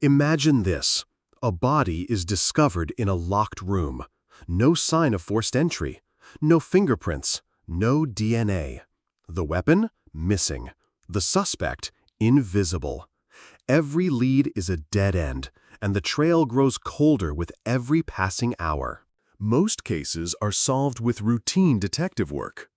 Imagine this. A body is discovered in a locked room. No sign of forced entry. No fingerprints. No DNA. The weapon? Missing. The suspect? Invisible. Every lead is a dead end, and the trail grows colder with every passing hour. Most cases are solved with routine detective work.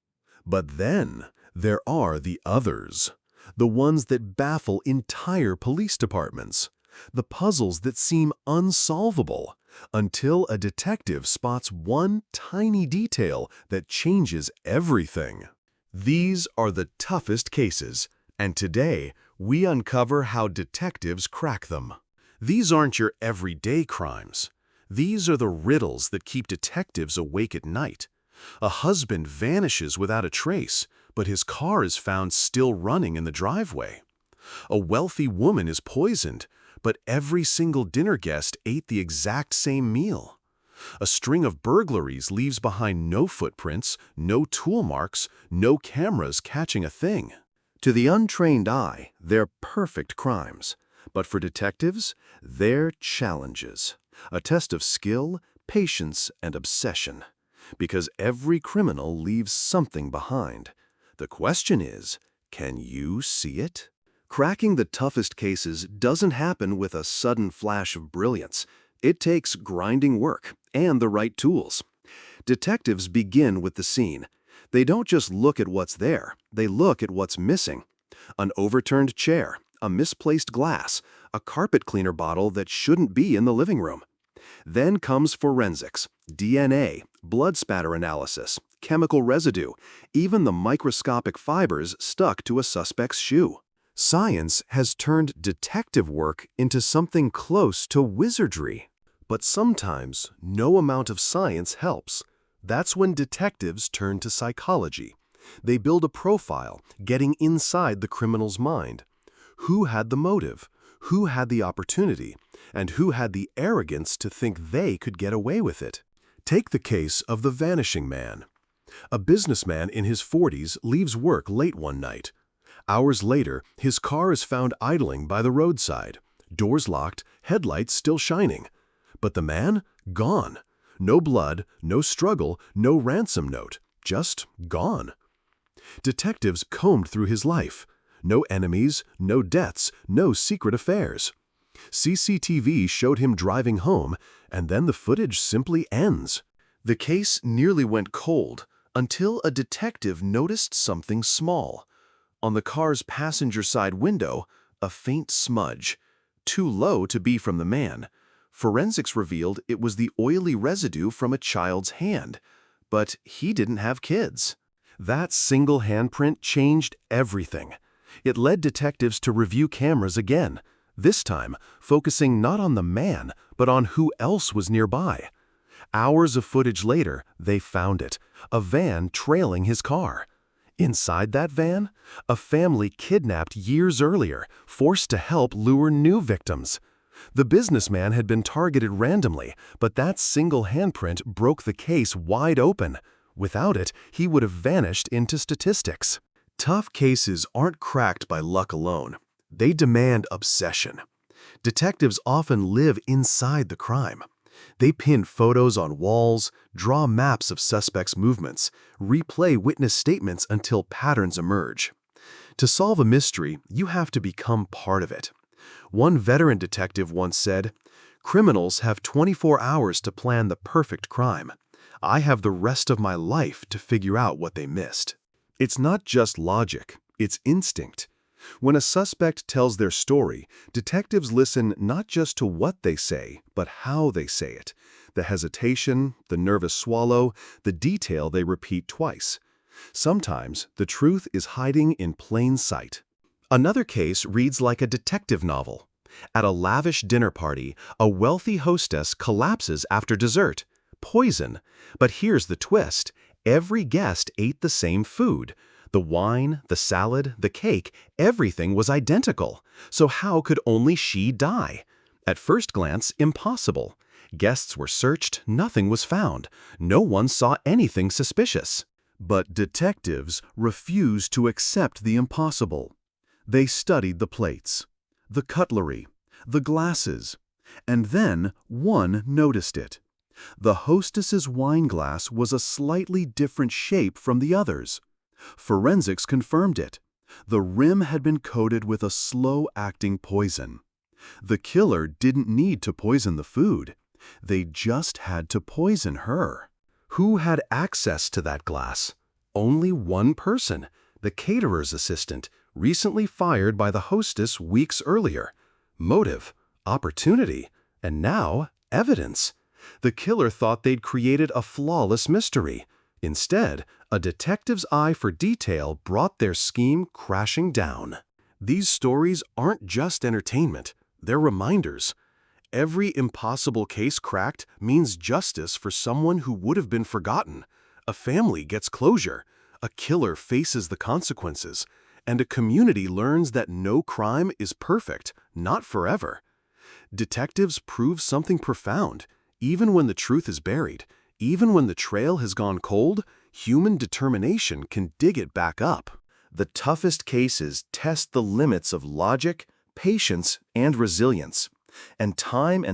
But then there are the others. The ones that baffle entire police departments. The puzzles that seem unsolvable, until a detective spots one tiny detail that changes everything. These are the toughest cases, and today we uncover how detectives crack them. These aren't your everyday crimes. These are the riddles that keep detectives awake at night. A husband vanishes without a trace, but his car is found still running in the driveway. A wealthy woman is poisoned, but every single dinner guest ate the exact same meal. A string of burglaries leaves behind no footprints, no tool marks, no cameras catching a thing. To the untrained eye, they're perfect crimes. But for detectives, they're challenges. A test of skill, patience, and obsession. Because every criminal leaves something behind. The question is, can you see it? Cracking the toughest cases doesn't happen with a sudden flash of brilliance. It takes grinding work and the right tools. Detectives begin with the scene. They don't just look at what's there, they look at what's missing. An overturned chair, a misplaced glass, a carpet cleaner bottle that shouldn't be in the living room. Then comes forensics, DNA, blood spatter analysis, chemical residue, even the microscopic fibers stuck to a suspect's shoe. Science has turned detective work into something close to wizardry. But sometimes, no amount of science helps. That's when detectives turn to psychology. They build a profile, getting inside the criminal's mind. Who had the motive? Who had the opportunity? And who had the arrogance to think they could get away with it? Take the case of the vanishing man. A businessman in his 40s leaves work late one night. Hours later, his car is found idling by the roadside. Doors locked, headlights still shining. But the man? Gone. No blood, no struggle, no ransom note. Just gone. Detectives combed through his life. No enemies, no deaths, no secret affairs. CCTV showed him driving home, and then the footage simply ends. The case nearly went cold until a detective noticed something small. On the car's passenger side window, a faint smudge. Too low to be from the man. Forensics revealed it was the oily residue from a child's hand. But he didn't have kids. That single handprint changed everything. It led detectives to review cameras again, this time focusing not on the man, but on who else was nearby. Hours of footage later, they found it, a van trailing his car. Inside that van, a family kidnapped years earlier, forced to help lure new victims. The businessman had been targeted randomly, but that single handprint broke the case wide open. Without it, he would have vanished into statistics. Tough cases aren't cracked by luck alone. They demand obsession. Detectives often live inside the crime. They pin photos on walls, draw maps of suspects' movements, replay witness statements until patterns emerge. To solve a mystery, you have to become part of it. One veteran detective once said, "Criminals have 24 hours to plan the perfect crime. I have the rest of my life to figure out what they missed." It's not just logic, it's instinct. When a suspect tells their story, detectives listen not just to what they say, but how they say it. The hesitation, the nervous swallow, the detail they repeat twice. Sometimes the truth is hiding in plain sight. Another case reads like a detective novel. At a lavish dinner party, a wealthy hostess collapses after dessert. Poison. But here's the twist. Every guest ate the same food. The wine, the salad, the cake, everything was identical. So how could only she die? At first glance, impossible. Guests were searched, nothing was found. No one saw anything suspicious. But detectives refused to accept the impossible. They studied the plates, the cutlery, The glasses. And then one noticed it. The hostess's wine glass was a slightly different shape from the others. Forensics confirmed it. The rim had been coated with a slow-acting poison. The killer didn't need to poison the food. They just had to poison her. Who had access to that glass? Only one person, the caterer's assistant, recently fired by the hostess weeks earlier. Motive, opportunity, and now evidence. The killer thought they'd created a flawless mystery. Instead, a detective's eye for detail brought their scheme crashing down. These stories aren't just entertainment, they're reminders. Every impossible case cracked means justice for someone who would have been forgotten. A family gets closure, a killer faces the consequences, and a community learns that no crime is perfect, not forever. Detectives prove something profound. Even when the truth is buried, even when the trail has gone cold, human determination can dig it back up. The toughest cases test the limits of logic, patience, and resilience. And time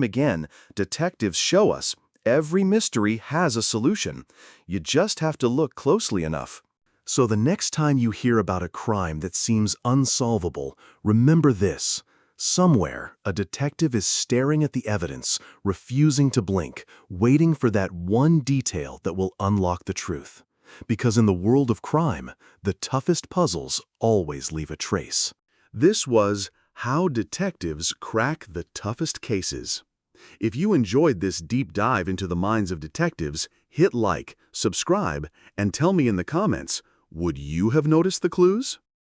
again, detectives show us every mystery has a solution. You just have to look closely enough. So the next time you hear about a crime that seems unsolvable, remember this. Somewhere, a detective is staring at the evidence, refusing to blink, waiting for that one detail that will unlock the truth. Because in the world of crime, the toughest puzzles always leave a trace. This was How Detectives Crack the Toughest Cases. If you enjoyed this deep dive into the minds of detectives, hit like, subscribe, and tell me in the comments, would you have noticed the clues?